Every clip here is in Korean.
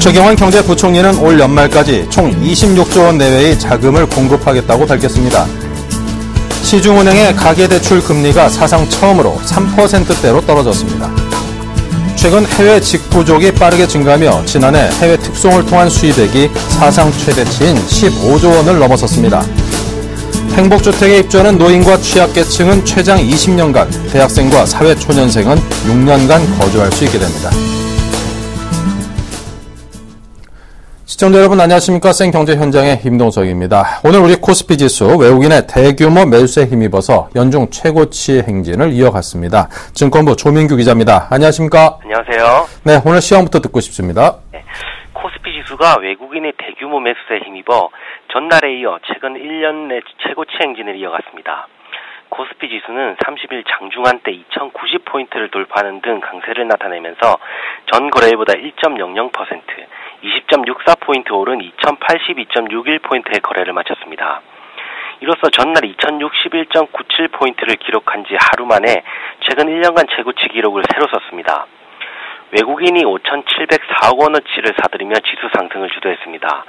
최경환 경제부총리는 올 연말까지 총 26조 원 내외의 자금을 공급하겠다고 밝혔습니다. 시중은행의 가계대출 금리가 사상 처음으로 3%대로 떨어졌습니다. 최근 해외 직구족이 빠르게 증가하며 지난해 해외 특송을 통한 수입액이 사상 최대치인 15조 원을 넘어섰습니다. 행복주택에 입주하는 노인과 취약계층은 최장 20년간, 대학생과 사회초년생은 6년간 거주할 수 있게 됩니다. 시청자 여러분 안녕하십니까? 생경제 현장의 임동석입니다. 오늘 우리 코스피 지수 외국인의 대규모 매수세에 힘입어서 연중 최고치 행진을 이어갔습니다. 증권부 조민규 기자입니다. 안녕하십니까? 안녕하세요. 네, 오늘 시황부터 듣고 싶습니다. 네, 코스피 지수가 외국인의 대규모 매수세에 힘입어 전날에 이어 최근 1년 내 최고치 행진을 이어갔습니다. 코스피 지수는 30일 장중한 때 2090포인트를 돌파하는 등 강세를 나타내면서 전 거래일보다 1.00%, 20.64포인트 오른 2082.61포인트의 거래를 마쳤습니다. 이로써 전날 2061.97포인트를 기록한 지 하루 만에 최근 1년간 최고치 기록을 새로 썼습니다. 외국인이 5,704억 원어치를 사들이며 지수 상승을 주도했습니다.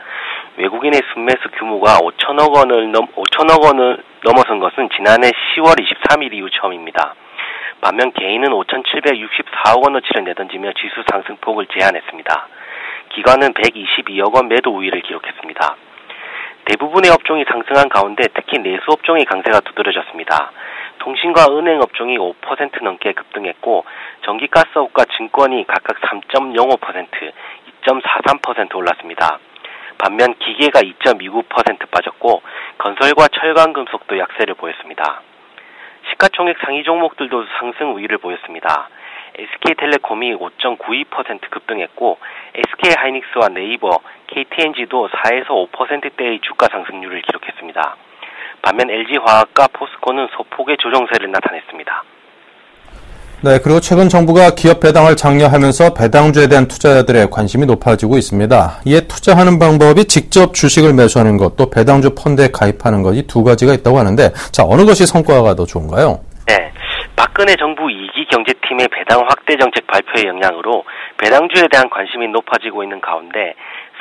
외국인의 순매수 규모가 5천억 원을 넘어선 것은 지난해 10월 23일 이후 처음입니다. 반면 개인은 5,764억 원어치를 내던지며 지수 상승폭을 제한했습니다. 기관은 122억 원 매도 우위를 기록했습니다. 대부분의 업종이 상승한 가운데 특히 내수 업종의 강세가 두드러졌습니다. 통신과 은행 업종이 5% 넘게 급등했고 전기가스업과 증권이 각각 3.05%, 2.43% 올랐습니다. 반면 기계가 2.29% 빠졌고 건설과 철강금속도 약세를 보였습니다. 시가총액 상위 종목들도 상승 우위를 보였습니다. SK텔레콤이 5.92% 급등했고 SK하이닉스와 네이버, KTNG도 4에서 5%대의 주가 상승률을 기록했습니다. 반면 LG화학과 포스코는 소폭의 조정세를 나타냈습니다. 네, 그리고 최근 정부가 기업 배당을 장려하면서 배당주에 대한 투자자들의 관심이 높아지고 있습니다. 이에 투자하는 방법이 직접 주식을 매수하는 것, 또 배당주 펀드에 가입하는 것, 이 두 가지가 있다고 하는데, 자, 어느 것이 성과가 더 좋은가요? 네, 박근혜 정부 2기 경제팀의 배당 확대 정책 발표의 영향으로 배당주에 대한 관심이 높아지고 있는 가운데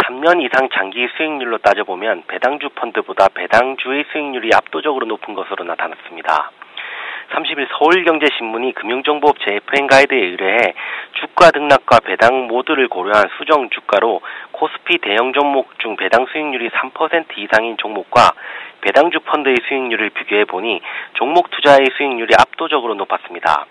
3년 이상 장기 수익률로 따져보면 배당주 펀드보다 배당주의 수익률이 압도적으로 높은 것으로 나타났습니다. 30일 서울경제신문이 금융정보업체 FN 가이드에 의뢰해 주가 등락과 배당 모두를 고려한 수정 주가로 코스피 대형 종목 중 배당 수익률이 3% 이상인 종목과 배당주 펀드의 수익률을 비교해보니 종목 투자의 수익률이 압도적으로 높았습니다.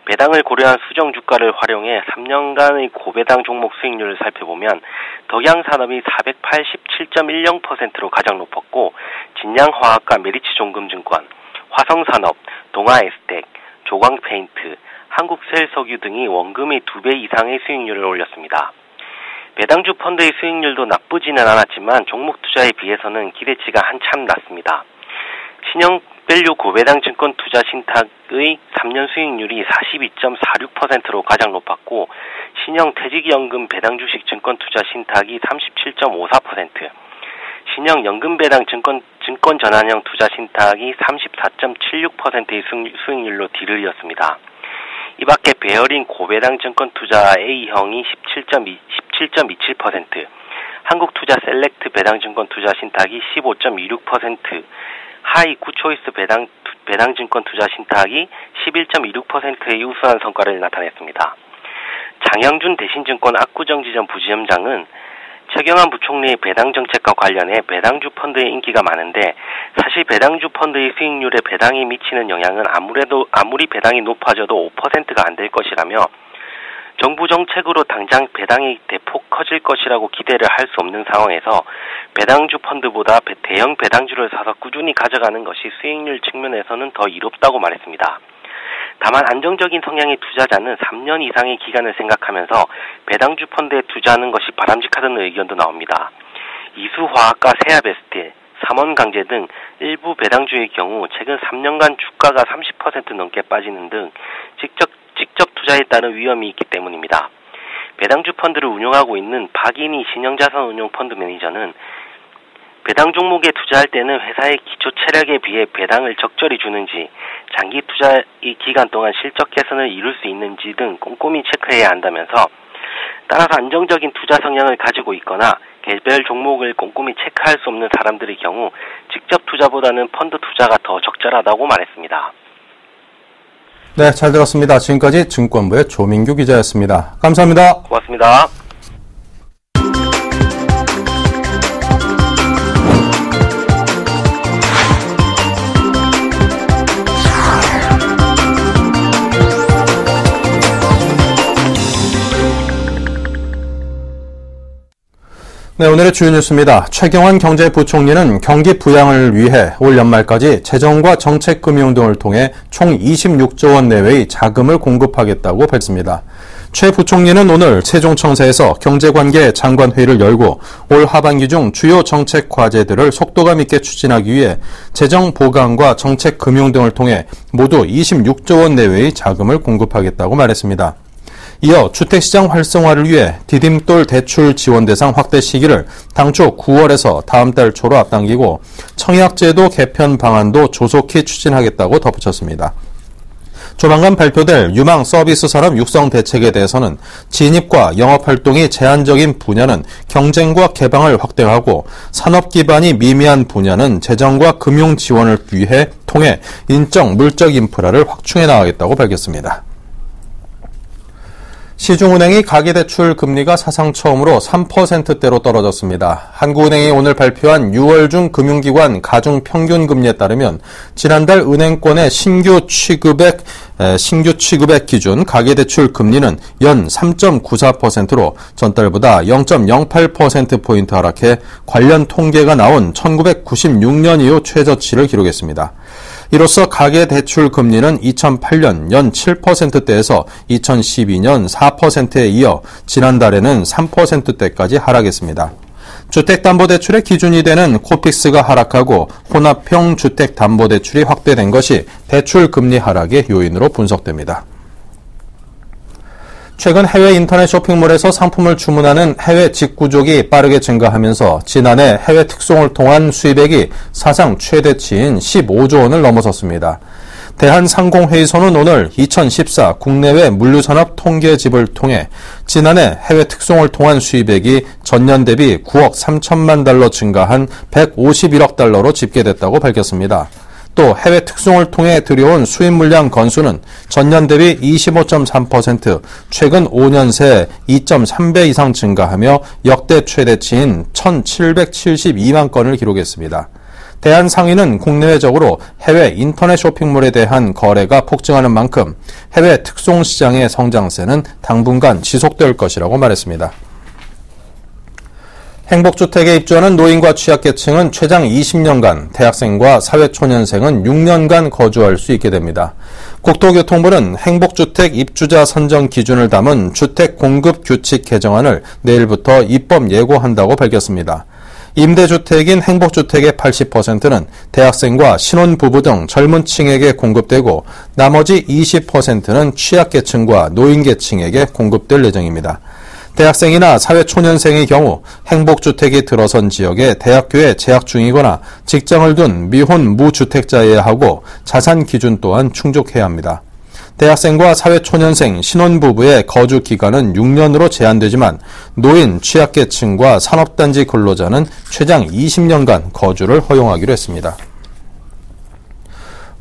배당을 고려한 수정 주가를 활용해 3년간의 고배당 종목 수익률을 살펴보면 덕양산업이 487.10%로 가장 높았고 진양화학과 메리츠종금증권, 화성산업, 동아에스텍, 조광페인트, 한국셀석유 등이 원금의 2배 이상의 수익률을 올렸습니다. 배당주 펀드의 수익률도 나쁘지는 않았지만 종목 투자에 비해서는 기대치가 한참 낮습니다. 신영밸류 고배당 증권 투자 신탁의 3년 수익률이 42.46%로 가장 높았고 신영 퇴직연금 배당 주식 증권 투자 신탁이 37.54%, 신형 연금배당 증권 전환형 투자 신탁이 34.76%의 수익률로 뒤를 이었습니다. 이 밖에 배열인 고배당 증권 투자 A형이 17.27%, 한국투자 셀렉트 배당 증권 투자 신탁이 15.26%, 하이 구초이스 배당 증권 투자 신탁이 11.26%의 우수한 성과를 나타냈습니다. 장영준 대신증권 압구정지점 부지점장은 최경환 부총리의 배당 정책과 관련해 배당주 펀드의 인기가 많은데 사실 배당주 펀드의 수익률에 배당이 미치는 영향은 아무리 배당이 높아져도 5%가 안 될 것이라며 정부 정책으로 당장 배당이 대폭 커질 것이라고 기대를 할 수 없는 상황에서 배당주 펀드보다 대형 배당주를 사서 꾸준히 가져가는 것이 수익률 측면에서는 더 이롭다고 말했습니다. 다만 안정적인 성향의 투자자는 3년 이상의 기간을 생각하면서 배당주 펀드에 투자하는 것이 바람직하다는 의견도 나옵니다. 이수화학과 세아베스트, 삼원강제 등 일부 배당주의 경우 최근 3년간 주가가 30% 넘게 빠지는 등 직접 투자에 따른 위험이 있기 때문입니다. 배당주 펀드를 운용하고 있는 박인희 신영자산운용 펀드 매니저는 배당 종목에 투자할 때는 회사의 기초 체력에 비해 배당을 적절히 주는지, 장기 투자의 기간 동안 실적 개선을 이룰 수 있는지 등 꼼꼼히 체크해야 한다면서 따라서 안정적인 투자 성향을 가지고 있거나 개별 종목을 꼼꼼히 체크할 수 없는 사람들의 경우 직접 투자보다는 펀드 투자가 더 적절하다고 말했습니다. 네, 잘 들었습니다. 지금까지 증권부의 조민규 기자였습니다. 감사합니다. 고맙습니다. 네, 오늘의 주요 뉴스입니다. 최경환 경제부총리는 경기 부양을 위해 올 연말까지 재정과 정책금융 등을 통해 총 26조 원 내외의 자금을 공급하겠다고 밝혔습니다. 최 부총리는 오늘 세종청사에서 경제관계 장관회의를 열고 올 하반기 중 주요 정책 과제들을 속도감 있게 추진하기 위해 재정 보강과 정책 금융 등을 통해 모두 26조 원 내외의 자금을 공급하겠다고 말했습니다. 이어 주택시장 활성화를 위해 디딤돌 대출 지원 대상 확대 시기를 당초 9월에서 다음 달 초로 앞당기고 청약제도 개편 방안도 조속히 추진하겠다고 덧붙였습니다. 조만간 발표될 유망 서비스 산업 육성 대책에 대해서는 진입과 영업활동이 제한적인 분야는 경쟁과 개방을 확대하고 산업 기반이 미미한 분야는 재정과 금융 지원을 위해 통해 인적, 물적 인프라를 확충해 나가겠다고 밝혔습니다. 시중은행이 가계대출 금리가 사상 처음으로 3%대로 떨어졌습니다. 한국은행이 오늘 발표한 6월 중 금융기관 가중평균금리에 따르면 지난달 은행권의 신규 취급액 기준 가계대출 금리는 연 3.94%로 전달보다 0.08%포인트 하락해 관련 통계가 나온 1996년 이후 최저치를 기록했습니다. 이로써 가계대출 금리는 2008년 연 7%대에서 2012년 4%에 이어 지난달에는 3%대까지 하락했습니다. 주택담보대출의 기준이 되는 코픽스가 하락하고 혼합형 주택담보대출이 확대된 것이 대출 금리 하락의 요인으로 분석됩니다. 최근 해외 인터넷 쇼핑몰에서 상품을 주문하는 해외 직구족이 빠르게 증가하면서 지난해 해외 특송을 통한 수입액이 사상 최대치인 15조 원을 넘어섰습니다. 대한상공회의소는 오늘 2014 국내외 물류산업 통계집을 통해 지난해 해외 특송을 통한 수입액이 전년 대비 9억 3천만 달러 증가한 151억 달러로 집계됐다고 밝혔습니다. 또 해외 특송을 통해 들여온 수입 물량 건수는 전년 대비 25.3%, 최근 5년 새 2.3배 이상 증가하며 역대 최대치인 1,772만 건을 기록했습니다. 대한상인은 국내외적으로 해외 인터넷 쇼핑몰에 대한 거래가 폭증하는 만큼 해외 특송 시장의 성장세는 당분간 지속될 것이라고 말했습니다. 행복주택에 입주하는 노인과 취약계층은 최장 20년간, 대학생과 사회초년생은 6년간 거주할 수 있게 됩니다. 국토교통부는 행복주택 입주자 선정 기준을 담은 주택공급규칙 개정안을 내일부터 입법 예고한다고 밝혔습니다. 임대주택인 행복주택의 80%는 대학생과 신혼부부 등 젊은 층에게 공급되고 나머지 20%는 취약계층과 노인계층에게 공급될 예정입니다. 대학생이나 사회초년생의 경우 행복주택이 들어선 지역에 대학교에 재학 중이거나 직장을 둔 미혼 무주택자여야 하고 자산 기준 또한 충족해야 합니다. 대학생과 사회초년생, 신혼부부의 거주 기간은 6년으로 제한되지만 노인, 취약계층과 산업단지 근로자는 최장 20년간 거주를 허용하기로 했습니다.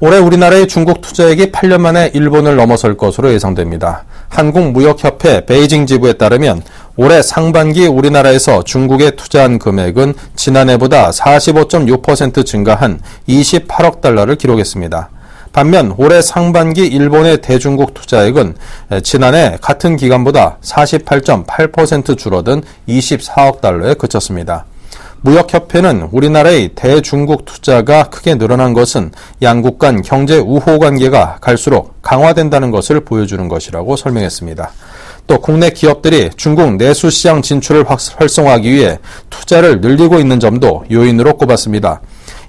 올해 우리나라의 중국 투자액이 8년 만에 일본을 넘어설 것으로 예상됩니다. 한국무역협회 베이징 지부에 따르면 올해 상반기 우리나라에서 중국에 투자한 금액은 지난해보다 45.6% 증가한 28억 달러를 기록했습니다. 반면 올해 상반기 일본의 대중국 투자액은 지난해 같은 기간보다 48.8% 줄어든 24억 달러에 그쳤습니다. 무역협회는 우리나라의 대중국 투자가 크게 늘어난 것은 양국 간 경제 우호 관계가 갈수록 강화된다는 것을 보여주는 것이라고 설명했습니다. 또 국내 기업들이 중국 내수시장 진출을 활성화하기 위해 투자를 늘리고 있는 점도 요인으로 꼽았습니다.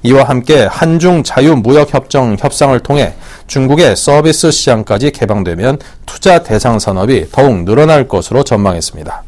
이와 함께 한중 자유무역협정 협상을 통해 중국의 서비스 시장까지 개방되면 투자 대상 산업이 더욱 늘어날 것으로 전망했습니다.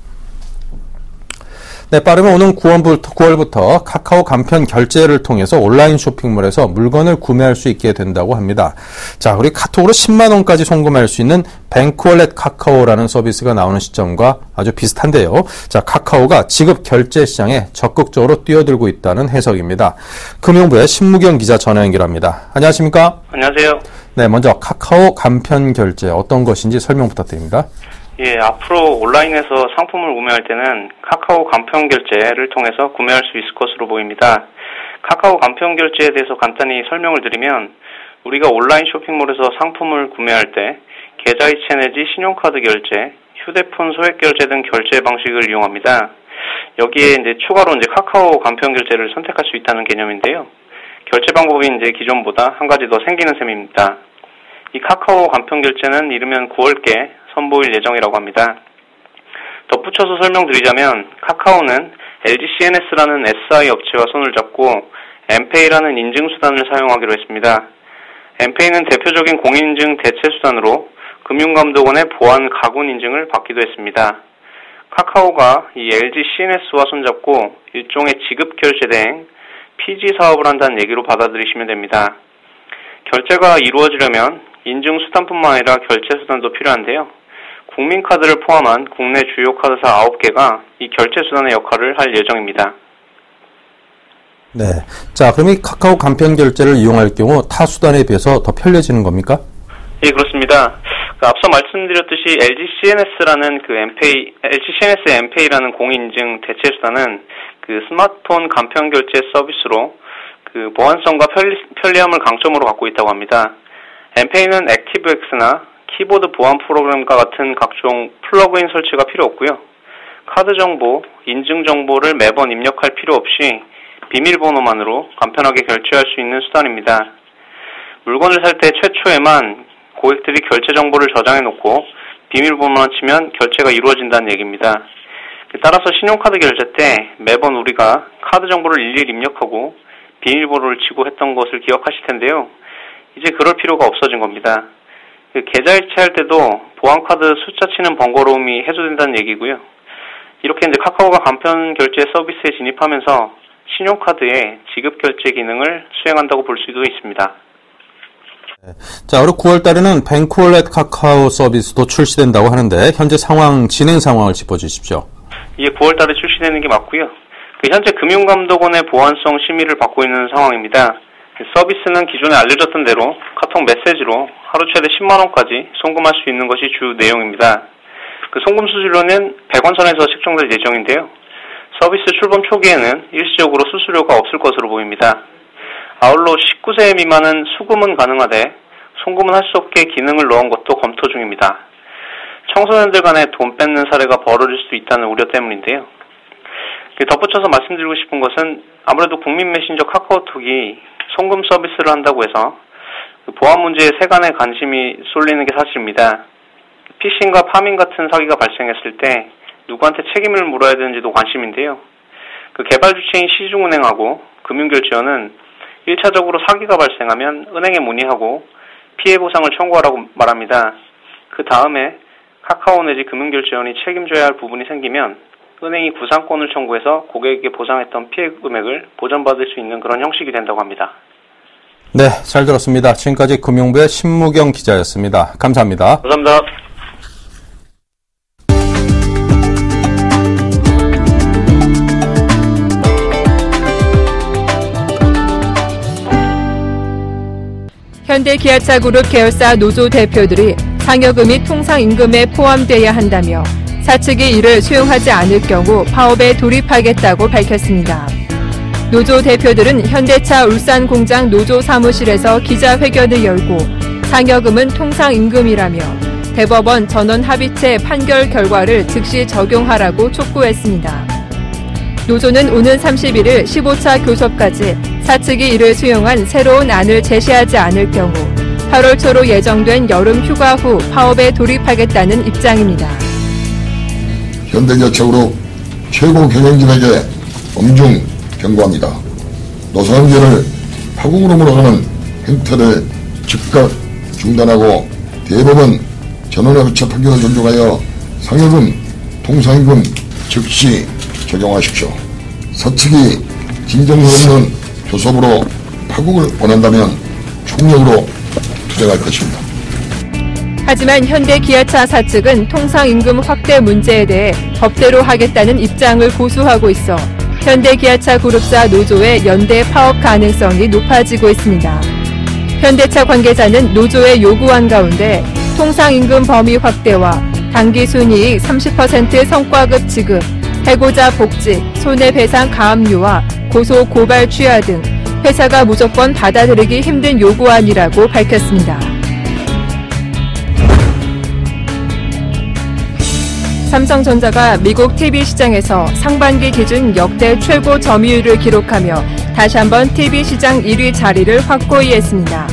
네, 빠르면 오는 9월부터 카카오 간편 결제를 통해서 온라인 쇼핑몰에서 물건을 구매할 수 있게 된다고 합니다. 자, 우리 카톡으로 10만 원까지 송금할 수 있는 뱅크월렛 카카오라는 서비스가 나오는 시점과 아주 비슷한데요. 자, 카카오가 지급 결제 시장에 적극적으로 뛰어들고 있다는 해석입니다. 금융부의 신무경 기자 전화 연결합니다. 안녕하십니까? 안녕하세요. 네, 먼저 카카오 간편 결제 어떤 것인지 설명 부탁드립니다. 예, 앞으로 온라인에서 상품을 구매할 때는 카카오 간편 결제를 통해서 구매할 수 있을 것으로 보입니다. 카카오 간편 결제에 대해서 간단히 설명을 드리면 우리가 온라인 쇼핑몰에서 상품을 구매할 때 계좌이체 내지 신용카드 결제, 휴대폰 소액 결제 등 결제 방식을 이용합니다. 여기에 이제 추가로 카카오 간편 결제를 선택할 수 있다는 개념인데요. 결제 방법이 기존보다 한 가지 더 생기는 셈입니다. 이 카카오 간편 결제는 이르면 9월께 선보일 예정이라고 합니다. 덧붙여서 설명드리자면 카카오는 LG CNS라는 SI 업체와 손을 잡고 엠페이라는 인증수단을 사용하기로 했습니다. 엠페이는 대표적인 공인인증 대체수단으로 금융감독원의 보안 가군 인증을 받기도 했습니다. 카카오가 이 LG CNS와 손잡고 일종의 지급결제 대행, PG 사업을 한다는 얘기로 받아들이시면 됩니다. 결제가 이루어지려면 인증수단뿐만 아니라 결제수단도 필요한데요. 국민카드를 포함한 국내 주요 카드사 9개가 이 결제수단의 역할을 할 예정입니다. 네. 자, 그럼 이 카카오 간편 결제를 이용할 경우 타 수단에 비해서 더 편리해지는 겁니까? 예, 그렇습니다. 앞서 말씀드렸듯이 LG CNS라는 LG CNS 엠페이라는 공인인증 대체수단은 스마트폰 간편 결제 서비스로 보안성과 편리함을 강점으로 갖고 있다고 합니다. 엠페이는 액티브엑스나 키보드 보안 프로그램과 같은 각종 플러그인 설치가 필요 없고요. 카드 정보, 인증 정보를 매번 입력할 필요 없이 비밀번호만으로 간편하게 결제할 수 있는 수단입니다. 물건을 살 때 최초에만 고객들이 결제 정보를 저장해 놓고 비밀번호만 치면 결제가 이루어진다는 얘기입니다. 따라서 신용카드 결제 때 매번 우리가 카드 정보를 일일이 입력하고 비밀번호를 치고 했던 것을 기억하실 텐데요. 이제 그럴 필요가 없어진 겁니다. 계좌이체할 때도 보안카드 숫자 치는 번거로움이 해소된다는 얘기고요. 이렇게 카카오가 간편 결제 서비스에 진입하면서 신용카드의 지급 결제 기능을 수행한다고 볼 수도 있습니다. 자, 올해 9월 달에는 뱅크월렛 카카오 서비스도 출시된다고 하는데 현재 진행 상황을 짚어주십시오. 이게 9월 달에 출시되는 게 맞고요. 현재 금융감독원의 보안성 심의를 받고 있는 상황입니다. 서비스는 기존에 알려졌던 대로 카톡 메시지로 하루 최대 10만 원까지 송금할 수 있는 것이 주 내용입니다. 송금 수수료는 100원 선에서 책정될 예정인데요. 서비스 출범 초기에는 일시적으로 수수료가 없을 것으로 보입니다. 아울러 19세 미만은 수금은 가능하되 송금은 할 수 없게 기능을 넣은 것도 검토 중입니다. 청소년들 간에 돈 뺏는 사례가 벌어질 수 있다는 우려 때문인데요. 덧붙여서 말씀드리고 싶은 것은 아무래도 국민 메신저 카카오톡이 송금 서비스를 한다고 해서 보안 문제에 세간의 관심이 쏠리는 게 사실입니다. 피싱과 파밍 같은 사기가 발생했을 때 누구한테 책임을 물어야 되는지도 관심인데요. 개발 주체인 시중은행하고 금융결제원은 1차적으로 사기가 발생하면 은행에 문의하고 피해 보상을 청구하라고 말합니다. 그 다음에 카카오 내지 금융결제원이 책임져야 할 부분이 생기면 은행이 구상권을 청구해서 고객에게 보상했던 피해 금액을 보전받을 수 있는 그런 형식이 된다고 합니다. 네, 잘 들었습니다. 지금까지 금융부의 신무경 기자였습니다. 감사합니다. 감사합니다. 현대기아차그룹 계열사 노조 대표들이 상여금이 통상임금에 포함돼야 한다며 사측이 이를 수용하지 않을 경우 파업에 돌입하겠다고 밝혔습니다. 노조 대표들은 현대차 울산 공장 노조 사무실에서 기자회견을 열고 상여금은 통상임금이라며 대법원 전원 합의체 판결 결과를 즉시 적용하라고 촉구했습니다. 노조는 오는 31일 15차 교섭까지 사측이 이를 수용한 새로운 안을 제시하지 않을 경우 8월 초로 예정된 여름 휴가 후 파업에 돌입하겠다는 입장입니다. 현대기아차그룹 최고 경영진에게 엄중 경고합니다. 노사관계를 파국으로 몰아가는 행태를 즉각 중단하고 대법원 전원합의체 판결을 존중하여 상여금, 통상임금 즉시 적용하십시오. 서측이 진정성 없는 교섭으로 파국을 원한다면 총력으로 투쟁할 것입니다. 하지만 현대기아차 사측은 통상임금 확대 문제에 대해 법대로 하겠다는 입장을 고수하고 있어 현대기아차 그룹사 노조의 연대 파업 가능성이 높아지고 있습니다. 현대차 관계자는 노조의 요구안 가운데 통상임금 범위 확대와 당기순이익 30% 성과급 지급, 해고자 복직, 손해배상 가압류와 고소 고발 취하 등 회사가 무조건 받아들이기 힘든 요구안이라고 밝혔습니다. 삼성전자가 미국 TV 시장에서 상반기 기준 역대 최고 점유율을 기록하며 다시 한번 TV 시장 1위 자리를 확고히 했습니다.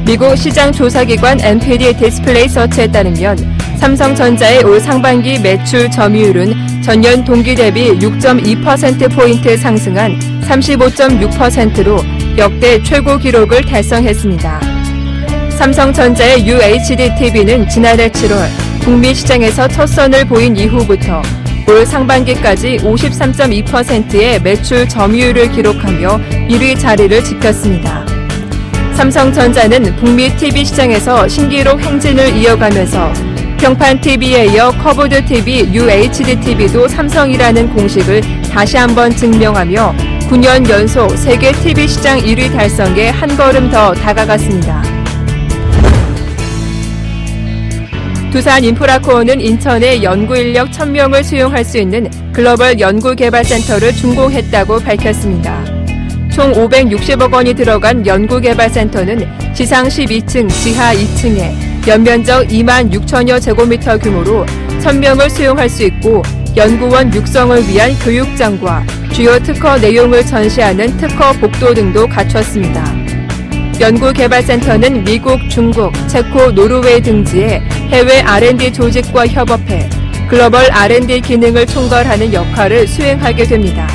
미국 시장 조사기관 NPD 디스플레이 서치에 따르면 삼성전자의 올 상반기 매출 점유율은 전년 동기 대비 6.2%포인트 상승한 35.6%로 역대 최고 기록을 달성했습니다. 삼성전자의 UHD TV는 지난해 7월 북미 시장에서 첫 선을 보인 이후부터 올 상반기까지 53.2%의 매출 점유율을 기록하며 1위 자리를 지켰습니다. 삼성전자는 북미 TV 시장에서 신기록 행진을 이어가면서 평판 TV에 이어 커브드 TV, UHD TV도 삼성이라는 공식을 다시 한번 증명하며 9년 연속 세계 TV 시장 1위 달성에 한 걸음 더 다가갔습니다. 두산 인프라코어는 인천에 연구인력 1000명을 수용할 수 있는 글로벌 연구개발센터를 준공했다고 밝혔습니다. 총 560억 원이 들어간 연구개발센터는 지상 12층, 지하 2층에 연면적 2만 6천여 제곱미터 규모로 1000명을 수용할 수 있고 연구원 육성을 위한 교육장과 주요 특허 내용을 전시하는 특허 복도 등도 갖췄습니다. 연구개발센터는 미국, 중국, 체코, 노르웨이 등지의 해외 R&D 조직과 협업해 글로벌 R&D 기능을 총괄하는 역할을 수행하게 됩니다.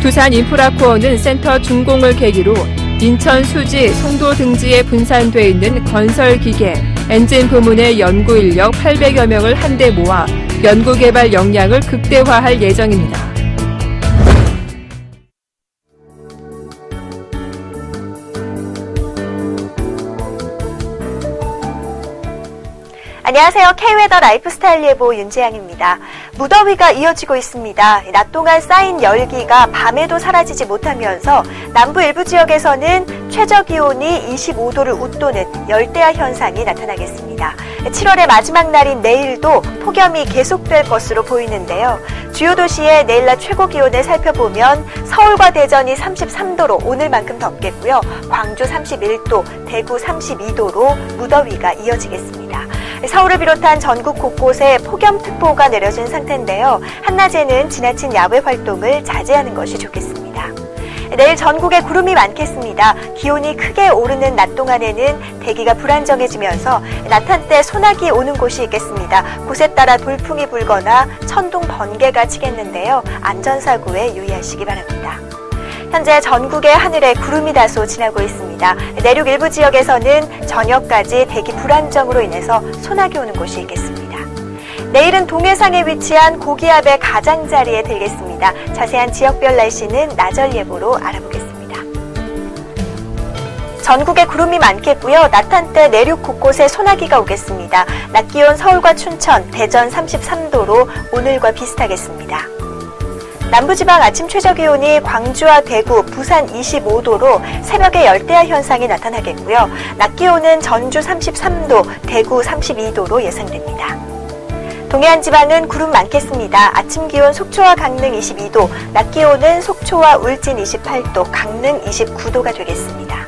두산 인프라코어는 센터 준공을 계기로 인천, 수지, 송도 등지에 분산돼 있는 건설 기계, 엔진 부문의 연구 인력 800여 명을 한데 모아 연구개발 역량을 극대화할 예정입니다. 안녕하세요. K웨더 라이프스타일 예보 윤재양입니다. 무더위가 이어지고 있습니다. 낮 동안 쌓인 열기가 밤에도 사라지지 못하면서 남부 일부 지역에서는 최저기온이 25도를 웃도는 열대야 현상이 나타나겠습니다. 7월의 마지막 날인 내일도 폭염이 계속될 것으로 보이는데요. 주요 도시의 내일 낮 최고 기온을 살펴보면 서울과 대전이 33도로 오늘만큼 덥겠고요. 광주 31도, 대구 32도로 무더위가 이어지겠습니다. 서울을 비롯한 전국 곳곳에 폭염특보가 내려진 상태인데요. 한낮에는 지나친 야외 활동을 자제하는 것이 좋겠습니다. 내일 전국에 구름이 많겠습니다. 기온이 크게 오르는 낮 동안에는 대기가 불안정해지면서 낮 한때 소나기 오는 곳이 있겠습니다. 곳에 따라 돌풍이 불거나 천둥 번개가 치겠는데요. 안전사고에 유의하시기 바랍니다. 현재 전국의 하늘에 구름이 다소 지나고 있습니다. 내륙 일부 지역에서는 저녁까지 대기 불안정으로 인해서 소나기 오는 곳이 있겠습니다. 내일은 동해상에 위치한 고기압의 가장자리에 들겠습니다. 자세한 지역별 날씨는 나절 예보로 알아보겠습니다. 전국에 구름이 많겠고요. 낮 한때 내륙 곳곳에 소나기가 오겠습니다. 낮 기온 서울과 춘천, 대전 33도로 오늘과 비슷하겠습니다. 남부지방 아침 최저기온이 광주와 대구, 부산 25도로 새벽에 열대야 현상이 나타나겠고요. 낮 기온은 전주 33도, 대구 32도로 예상됩니다. 동해안 지방은 구름 많겠습니다. 아침 기온 속초와 강릉 22도, 낮 기온은 속초와 울진 28도, 강릉 29도가 되겠습니다.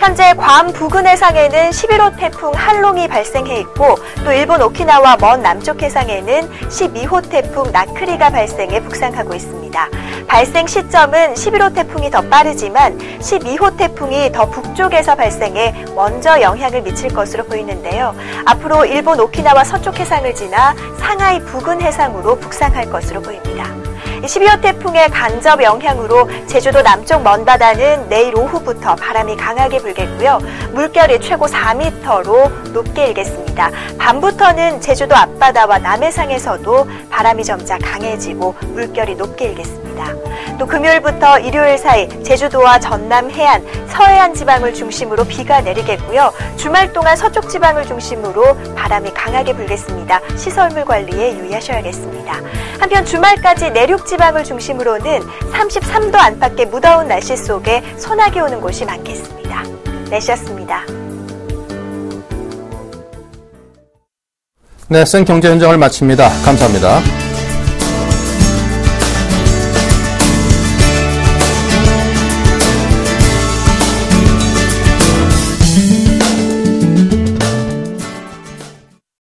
현재 괌 부근 해상에는 11호 태풍 한롱이 발생해 있고 또 일본 오키나와 먼 남쪽 해상에는 12호 태풍 나크리가 발생해 북상하고 있습니다. 발생 시점은 11호 태풍이 더 빠르지만 12호 태풍이 더 북쪽에서 발생해 먼저 영향을 미칠 것으로 보이는데요. 앞으로 일본 오키나와 서쪽 해상을 지나 상하이 부근 해상으로 북상할 것으로 보입니다. 12호 태풍의 간접 영향으로 제주도 남쪽 먼바다는 내일 오후부터 바람이 강하게 불겠고요. 물결이 최고 4m로 높게 일겠습니다. 밤부터는 제주도 앞바다와 남해상에서도 바람이 점차 강해지고 물결이 높게 일겠습니다. 또 금요일부터 일요일 사이 제주도와 전남 해안, 서해안 지방을 중심으로 비가 내리겠고요. 주말 동안 서쪽 지방을 중심으로 바람이 강하게 불겠습니다. 시설물 관리에 유의하셔야겠습니다. 한편 주말까지 내륙 지방을 중심으로는 33도 안팎의 무더운 날씨 속에 소나기 오는 곳이 많겠습니다. 내시였습니다. 네, 생경제 현장을 마칩니다. 감사합니다.